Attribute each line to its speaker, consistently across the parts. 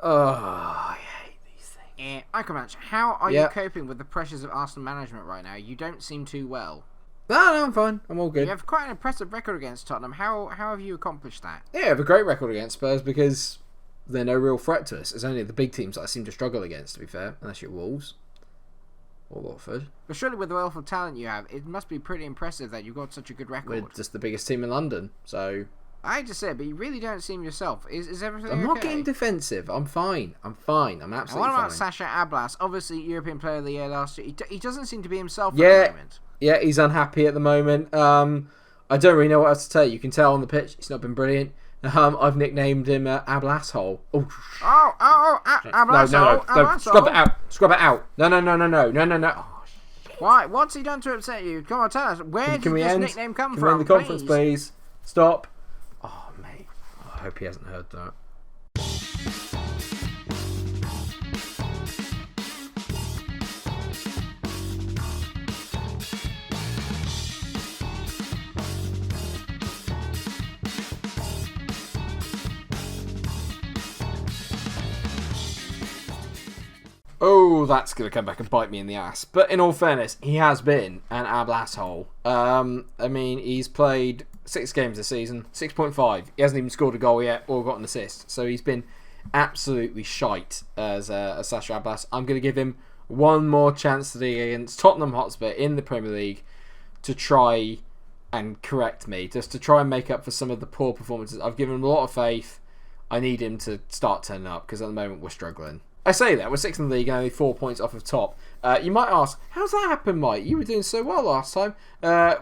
Speaker 1: I hate these things.
Speaker 2: Munch, how are you coping with the pressures of Arsenal management right now? You don't seem too well.
Speaker 1: No, I'm fine. I'm all good.
Speaker 2: You have quite an impressive record against Tottenham. How have you accomplished that?
Speaker 1: Yeah, I have a great record against Spurs because they're no real threat to us. It's only the big teams that I seem to struggle against, to be fair, unless you're Wolves or Watford.
Speaker 2: But surely with the wealth of talent you have, it must be pretty impressive that you've got such a good record.
Speaker 1: We're just the biggest team in London, so...
Speaker 2: I just said, but you really don't seem yourself. Is everything okay?
Speaker 1: I'm not getting defensive. I'm fine. I'm absolutely fine.
Speaker 2: And what about Sasha Abl-assh? Obviously, European Player of the Year last year. He doesn't seem to be himself at the moment.
Speaker 1: Yeah, he's unhappy at the moment. I don't really know what else to tell you. You can tell on the pitch, it's not been brilliant. I've nicknamed him Abl-asshole.
Speaker 2: Abl-asshole.
Speaker 1: No. Scrub it out. No. Oh, shit.
Speaker 2: Why? What's he done to upset you? Come on, tell us. Where did this nickname come from?
Speaker 1: Can we end the conference, please? Stop. Oh, mate. I hope he hasn't heard that. Oh, that's going to come back and bite me in the ass. But in all fairness, he has been an Abl-asshole. I mean, he's played 6 games this season, 6.5. He hasn't even scored a goal yet or got an assist. So he's been absolutely shite as Sasha Abl-assh. I'm going to give him one more chance today against Tottenham Hotspur in the Premier League to try and correct me, just to try and make up for some of the poor performances. I've given him a lot of faith. I need him to start turning up because at the moment we're struggling. I say that, we're 6th in the league and only 4 points off of top. You might ask, how's that happened, Mike? You were doing so well last time.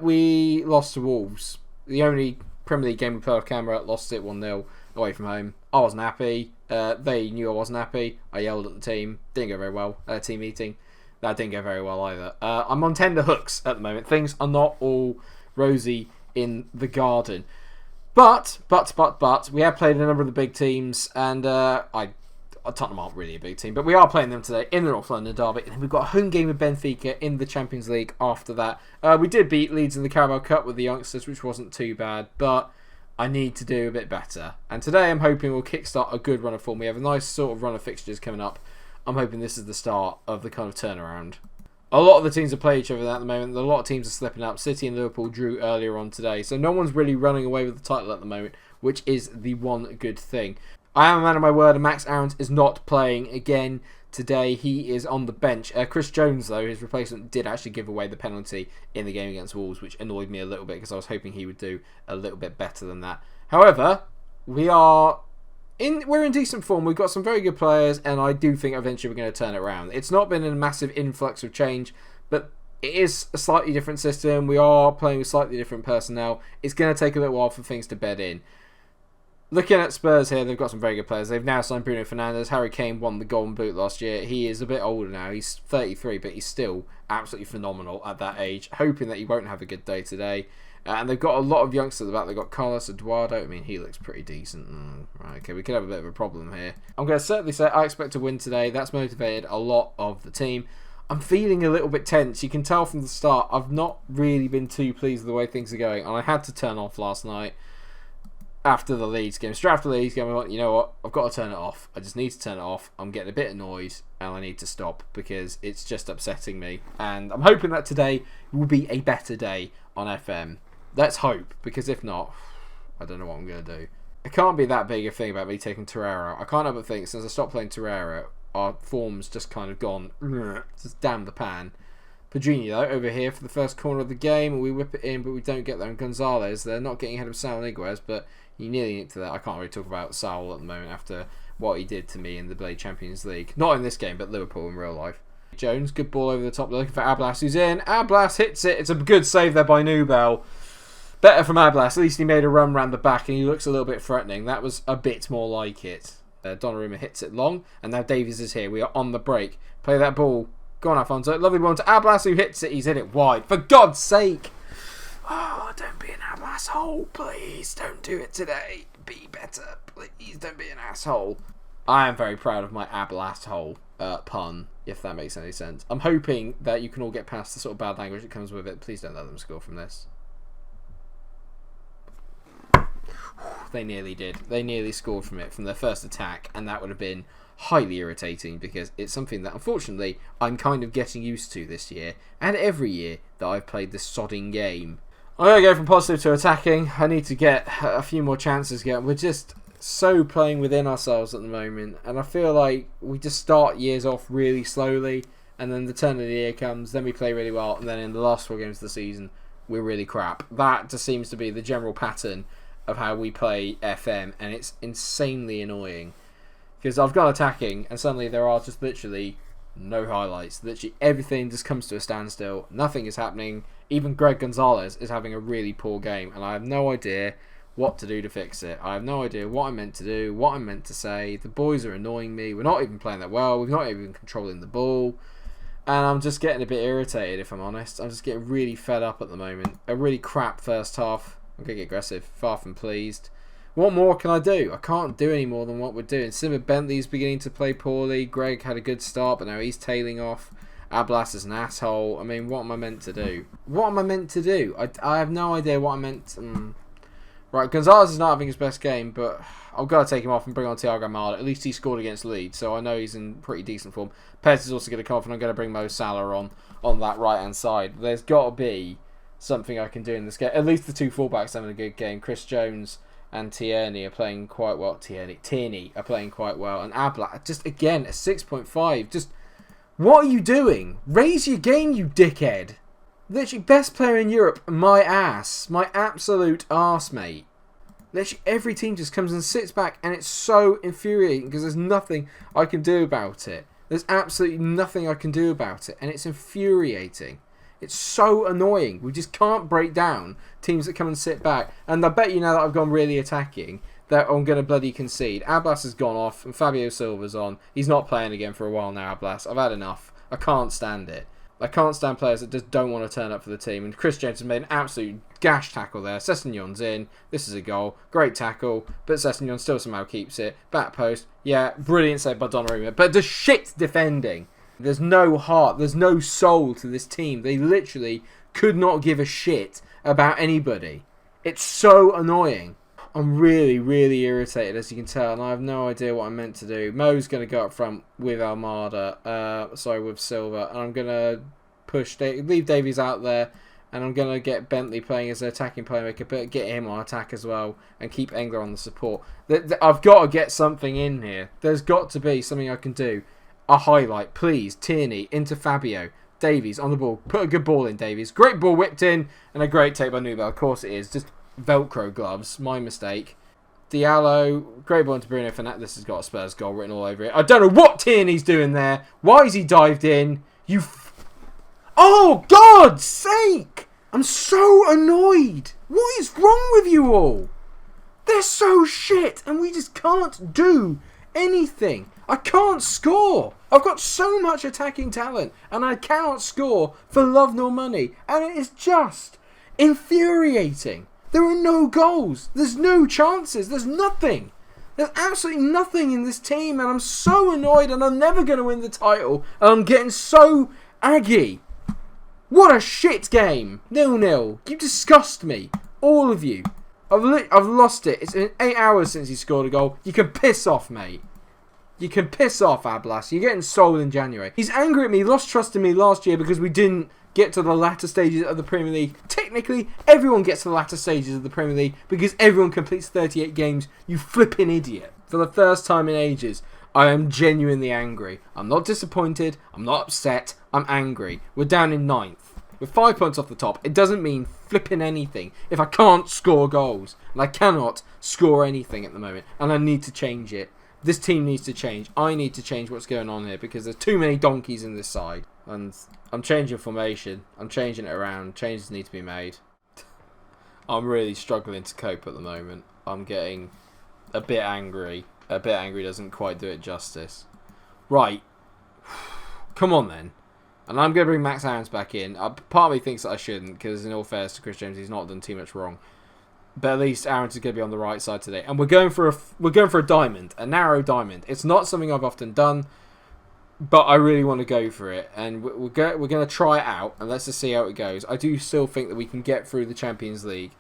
Speaker 1: We lost to Wolves. The only Premier League game we played off camera, lost it 1-0 away from home. I wasn't happy. They knew I wasn't happy. I yelled at the team. Didn't go very well. Team meeting. That didn't go very well either. I'm on tender hooks at the moment. Things are not all rosy in the garden. But, we have played a number of the big teams, and Tottenham aren't really a big team, but we are playing them today in the North London derby, and then we've got a home game with Benfica in the Champions League after that. We did beat Leeds in the Carabao Cup with the youngsters, which wasn't too bad, but I need to do a bit better. And today I'm hoping we'll kickstart a good run of form. We have a nice sort of run of fixtures coming up. I'm hoping this is the start of the kind of turnaround. A lot of the teams have played each other at the moment. A lot of teams are slipping up. City and Liverpool drew earlier on today, so no one's really running away with the title at the moment, which is the one good thing. I am a man of my word, and Max Aarons is not playing again today. He is on the bench. Chris Jones, though, his replacement, did actually give away the penalty in the game against Wolves, which annoyed me a little bit because I was hoping he would do a little bit better than that. However, we're in decent form. We've got some very good players, and I do think eventually we're going to turn it around. It's not been a massive influx of change, but it is a slightly different system. We are playing with slightly different personnel. It's going to take a little while for things to bed in. Looking at Spurs here, they've got some very good players. They've now signed Bruno Fernandes. Harry Kane won the Golden Boot last year. He is a bit older now. He's 33, but he's still absolutely phenomenal at that age. Hoping that he won't have a good day today. And they've got a lot of youngsters at the back. They've got Carlos Eduardo. I mean, he looks pretty decent. Right, okay, we could have a bit of a problem here. I'm going to certainly say I expect to win today. That's motivated a lot of the team. I'm feeling a little bit tense. You can tell from the start, I've not really been too pleased with the way things are going. And I had to turn off last night. After the Leeds game, straight after the Leeds game, I went, you know what, I've got to turn it off. I just need to turn it off. I'm getting a bit annoyed and I need to stop because it's just upsetting me. And I'm hoping that today will be a better day on FM. Let's hope, because if not, I don't know what I'm going to do. It can't be that big a thing about me taking Torreira. I can't help but think, since I stopped playing Torreira, our form's just kind of gone, just damn the pan. Pedrini, though, over here for the first corner of the game. We whip it in, but we don't get there. And Gonzalez, they're not getting ahead of Saul Niguez, but he nearly nicked to that. I can't really talk about Saul at the moment after what he did to me in the Blade Champions League. Not in this game, but Liverpool in real life. Jones, good ball over the top. They're looking for Abl-assh, who's in. Abl-assh hits it. It's a good save there by Nubel. Better from Abl-assh. At least he made a run round the back, and he looks a little bit threatening. That was a bit more like it. Donnarumma hits it long, and now Davies is here. We are on the break. Play that ball. Go on, Alfonso. Lovely one to Abl-assh, who hits it. He's hit it wide. For God's sake! Oh, don't be an asshole, please. Don't do it today. Be better, please. Don't be an asshole. I am very proud of my Abl-asshole pun, if that makes any sense. I'm hoping that you can all get past the sort of bad language that comes with it. Please don't let them score from this. They nearly did. They nearly scored from it from their first attack, and that would have been highly irritating because it's something that unfortunately I'm kind of getting used to this year and every year that I've played this sodding game. I'm going to go from positive to attacking. I need to get a few more chances going. We're just so playing within ourselves at the moment, and I feel like we just start years off really slowly, and then the turn of the year comes, then we play really well, and then in the last 4 games of the season we're really crap. That just seems to be the general pattern of how we play FM, and it's insanely annoying because I've gone attacking and suddenly there are just literally no highlights. Literally everything just comes to a standstill. Nothing is happening. Even Greg Gonzalez is having a really poor game, and I have no idea what to do to fix it. I have no idea what I'm meant to do, what I'm meant to say. The boys are annoying me. We're not even playing that well. We're not even controlling the ball. And I'm just getting a bit irritated, if I'm honest. I'm just getting really fed up at the moment. A really crap first half. I'm going to get aggressive. Far from pleased. What more can I do? I can't do any more than what we're doing. Simmer Bentley's beginning to play poorly. Greg had a good start, but now he's tailing off. Abl-assh is an asshole. I mean, what am I meant to do? What am I meant to do? I have no idea what I'm meant to... Right, Gonzalez is not having his best game, but I've got to take him off and bring on Thiago Almada. At least he scored against Leeds, so I know he's in pretty decent form. Pez is also going to come off, and I'm going to bring Mo Salah on that right-hand side. There's got to be something I can do in this game. At least the 2 fullbacks having a good game. Chris Jones and Tierney are playing quite well. Tierney are playing quite well. And Abl-assh, just again, a 6.5. Just, what are you doing? Raise your game, you dickhead. Literally, best player in Europe, my ass. My absolute arse, mate. Literally, every team just comes and sits back, and it's so infuriating because there's nothing I can do about it. There's absolutely nothing I can do about it, and it's infuriating. It's so annoying. We just can't break down teams that come and sit back. And I bet you now that I've gone really attacking, that I'm going to bloody concede. Abl-assh has gone off, and Fabio Silva's on. He's not playing again for a while now, Abl-assh. I've had enough. I can't stand it. I can't stand players that just don't want to turn up for the team. And Chris Jones has made an absolute gash tackle there. Sessegnon's in. This is a goal. Great tackle. But Sessegnon still somehow keeps it. Back post. Yeah, brilliant save by Donnarumma. But the shit defending. There's no heart. There's no soul to this team. They literally could not give a shit about anybody. It's so annoying. I'm really, really irritated, as you can tell, and I have no idea what I'm meant to do. Mo's going to go up front with Almada, with Silva, and I'm going to leave Davies out there, and I'm going to get Bentley playing as an attacking playmaker, but get him on attack as well, and keep Engler on the support. I've got to get something in here. There's got to be something I can do. A highlight, please. Tierney into Fabio. Davies on the ball. Put a good ball in, Davies. Great ball whipped in, and a great take by Nubel. Of course it is. Just Velcro gloves, my mistake. Diallo, great ball into Bruno Fernandes. This has got a Spurs goal written all over it. I don't know what Tierney's doing there. Why is he dived in? Oh, God's sake! I'm so annoyed. What is wrong with you all? They're so shit, and we just can't do anything. I can't score. I've got so much attacking talent, and I cannot score for love nor money, and it is just infuriating. There are no goals. There's no chances. There's nothing. There's absolutely nothing in this team, and I'm so annoyed, and I'm never going to win the title, and I'm getting so aggy. What a shit game. 0-0. You disgust me. All of you. I've lost it. It's been 8 hours since he scored a goal. You can piss off, mate. You can piss off, Abl-assh. You're getting sold in January. He's angry at me, lost trust in me last year because we didn't get to the latter stages of the Premier League. Technically, everyone gets to the latter stages of the Premier League because everyone completes 38 games. You flipping idiot. For the first time in ages, I am genuinely angry. I'm not disappointed. I'm not upset. I'm angry. We're down in 9th. With 5 points off the top. It doesn't mean flipping anything if I can't score goals. And I cannot score anything at the moment. And I need to change it. This team needs to change. I need to change what's going on here because there's too many donkeys in this side. And I'm changing formation. I'm changing it around. Changes need to be made. I'm really struggling to cope at the moment. I'm getting a bit angry. A bit angry doesn't quite do it justice. Right. Come on then. And I'm going to bring Max Aarons back in. Part of me thinks that I shouldn't because in all fairness to Chris James, he's not done too much wrong. But at least Aarons is going to be on the right side today. And we're going for a diamond. A narrow diamond. It's not something I've often done. But I really want to go for it. And we're going to try it out. And let's just see how it goes. I do still think that we can get through the Champions League.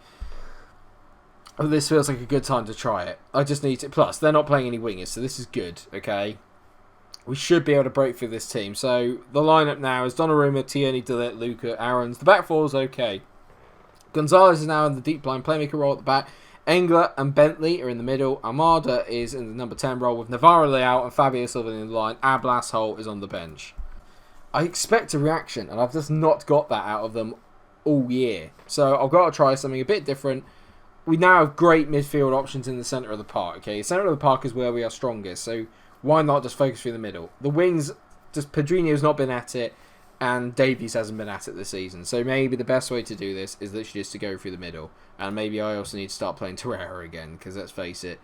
Speaker 1: This feels like a good time to try it. I just need to... Plus, they're not playing any wingers. So this is good. Okay? we should be able to break through this team. So the lineup now is Donnarumma, Tierney, De Ligt, Luca, Aarons. The back four is okay. Gonzalez is now in the deep line playmaker role at the back. Engler and Bentley are in the middle. Armada is in the number 10 role with Navarro Leao and Fabio Silva in the line. Abl-assh is on the bench. I expect a reaction, and I've just not got that out of them all year. So I've got to try something a bit different. We now have great midfield options in the centre of the park. Okay, the centre of the park is where we are strongest, so why not just focus through the middle? The wings, just Pedrinho's not been at it, and Davies hasn't been at it this season. So maybe the best way to do this is literally just to go through the middle. And maybe I also need to start playing Torreira again, because let's face it,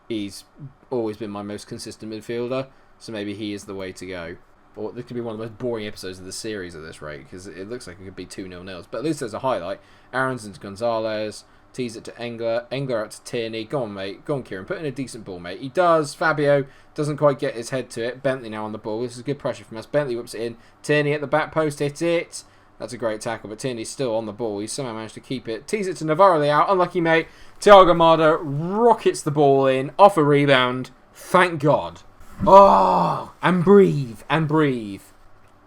Speaker 1: he's always been my most consistent midfielder, so maybe he is the way to go. Or this could be one of the most boring episodes of the series at this rate, because it looks like it could be 2-0-0s. But at least there's a highlight. Aarons into Gonzalez, tease it to Engler, Engler out to Tierney. Go on, mate. Go on, Kieran. Put in a decent ball, mate. He does. Fabio doesn't quite get his head to it. Bentley now on the ball. This is good pressure from us. Bentley whips it in. Tierney at the back post. Hit it. That's a great tackle, but Tierney's still on the ball. He's somehow managed to keep it. Tease it to Navarro Leao. Unlucky, mate. Thiago Almada rockets the ball in. Off a rebound. Thank God. Oh, and breathe. And breathe.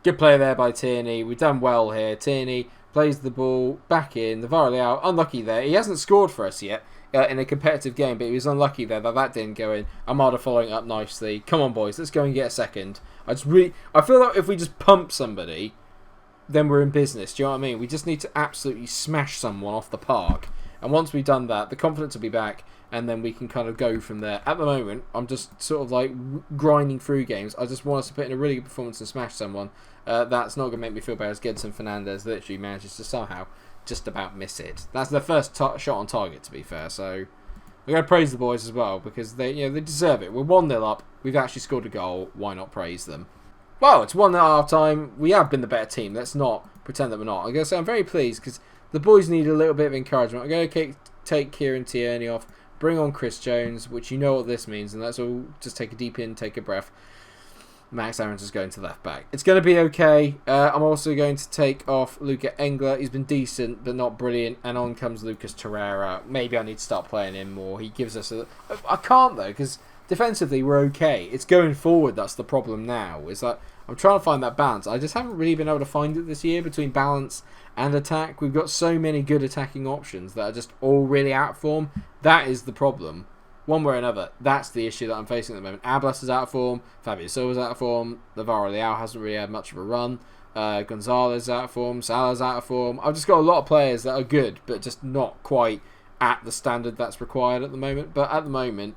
Speaker 1: Good play there by Tierney. We've done well here. Tierney plays the ball back in. Navarro Leao, unlucky there. He hasn't scored for us yet in a competitive game, but he was unlucky there that didn't go in. Armada following up nicely. Come on, boys. Let's go and get a second. I feel like if we just pump somebody, then we're in business. Do you know what I mean? We just need to absolutely smash someone off the park. And once we've done that, the confidence will be back, and then we can kind of go from there. At the moment, I'm just sort of like grinding through games. I just want us to put in a really good performance and smash someone. That's not going to make me feel bad as Gedson Fernandez literally manages to somehow just about miss it. That's their first shot on target, to be fair. So we're going to praise the boys as well, because they deserve it. We're 1-0 up. We've actually scored a goal. Why not praise them? Well, it's 1-0 at half time. We have been the better team. Let's not pretend that we're not. I'm going to say I'm very pleased because the boys need a little bit of encouragement. I'm going to take Kieran Tierney off, bring on Chris Jones, which you know what this means, and let's all just take a deep in, take a breath. Max Aarons is going to left back. It's going to be okay. I'm also going to take off Luca Engler. He's been decent, but not brilliant. And on comes Lucas Torreira. Maybe I need to start playing him more. He gives us I can't, though, because defensively we're okay. It's going forward that's the problem now. Is that I'm trying to find that balance. I just haven't really been able to find it this year between balance and attack. We've got so many good attacking options that are just all really out of form. That is the problem. One way or another, that's the issue that I'm facing at the moment. Abl-assh is out of form. Fabio Silva's out of form. Navarro Leao hasn't really had much of a run. Gonzalez is out of form. Salah's out of form. I've just got a lot of players that are good, but just not quite at the standard that's required at the moment. But at the moment,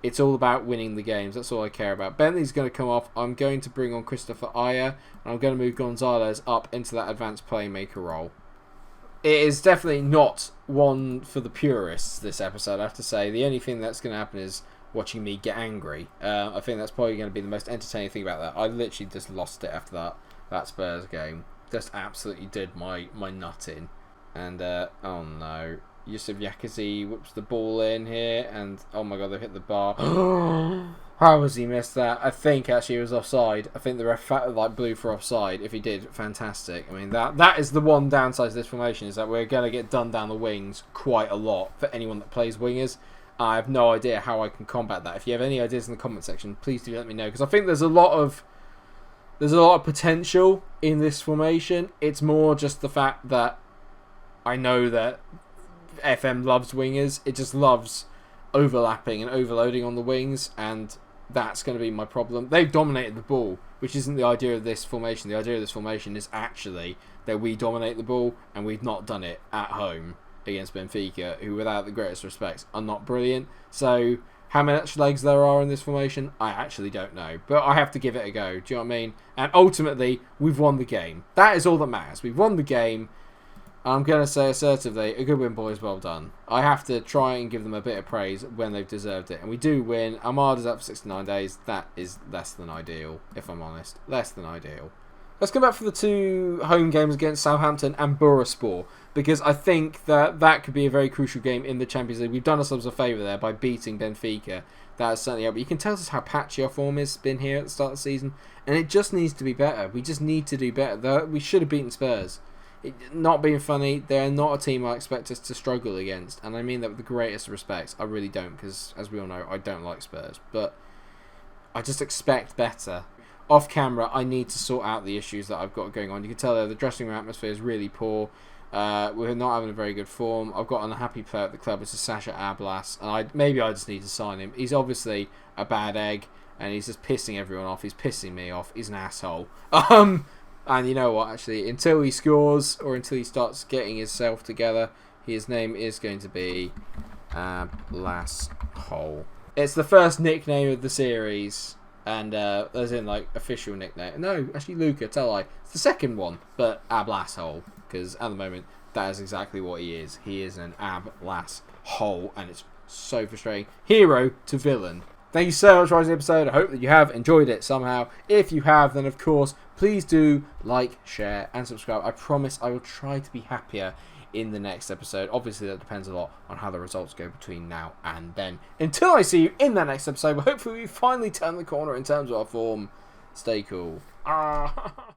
Speaker 1: it's all about winning the games. That's all I care about. Bentley's going to come off. I'm going to bring on Christopher Ayer, and I'm going to move Gonzalez up into that advanced playmaker role. It is definitely not one for the purists, this episode, I have to say. The only thing that's going to happen is watching me get angry. I think that's probably going to be the most entertaining thing about that. I literally just lost it after that Spurs game. Just absolutely did my nut in. And, oh no. Yusuf Yakazi whips the ball in here, and oh my god, they've hit the bar. How has he missed that? I think actually it was offside. I think the ref blew for offside. If he did, fantastic. I mean, that is the one downside to this formation, is that we're going to get done down the wings quite a lot for anyone that plays wingers. I have no idea how I can combat that. If you have any ideas in the comment section, please do let me know, because I think there's a lot of potential in this formation. It's more just the fact that I know that FM loves wingers. It just loves overlapping and overloading on the wings, and that's going to be my problem. They've dominated the ball, which isn't the idea of this formation. The idea of this formation is actually that we dominate the ball, and we've not done it at home against Benfica, who, without the greatest respects, are not brilliant. So how much legs there are in this formation, I actually don't know, but I have to give it a go. Do you know what I mean? And ultimately, we've won the game. That is all that matters. We've won the game. I'm going to say assertively, a good win, boys, well done. I have to try and give them a bit of praise when they've deserved it. And we do win. Armada's up for 69 days. That is less than ideal, if I'm honest. Less than ideal. Let's come back for the two home games against Southampton and Bursaspor, because I think that could be a very crucial game in the Champions League. We've done ourselves a favour there by beating Benfica. That is certainly up. But you can tell us how patchy our form has been here at the start of the season. And it just needs to be better. We just need to do better. We should have beaten Spurs. Not being funny, they're not a team I expect us to struggle against, and I mean that with the greatest respect. I really don't, because as we all know, I don't like Spurs, but I just expect better. off camera, I need to sort out the issues that I've got going on. You can tell the dressing room atmosphere is really poor. We're not having a very good form. I've got an unhappy player at the club. It's a Sasha Abl-assh, and maybe I just need to sign him. He's obviously a bad egg, and he's just pissing everyone off. He's pissing me off. He's an asshole. And you know what? Actually, until he scores or until he starts getting himself together, his name is going to be Abl-assh. It's the first nickname of the series, and as in like official nickname. No, actually, Luca. Tell I. It's the second one, but Abl-assh. Because at the moment, that is exactly what he is. He is an Abl-assh, and it's so frustrating. Hero to villain. Thank you so much for watching the episode. I hope that you have enjoyed it somehow. If you have, then of course, please do like, share, and subscribe. I promise I will try to be happier in the next episode. Obviously, that depends a lot on how the results go between now and then. Until I see you in that next episode, where hopefully we finally turn the corner in terms of our form. Stay cool.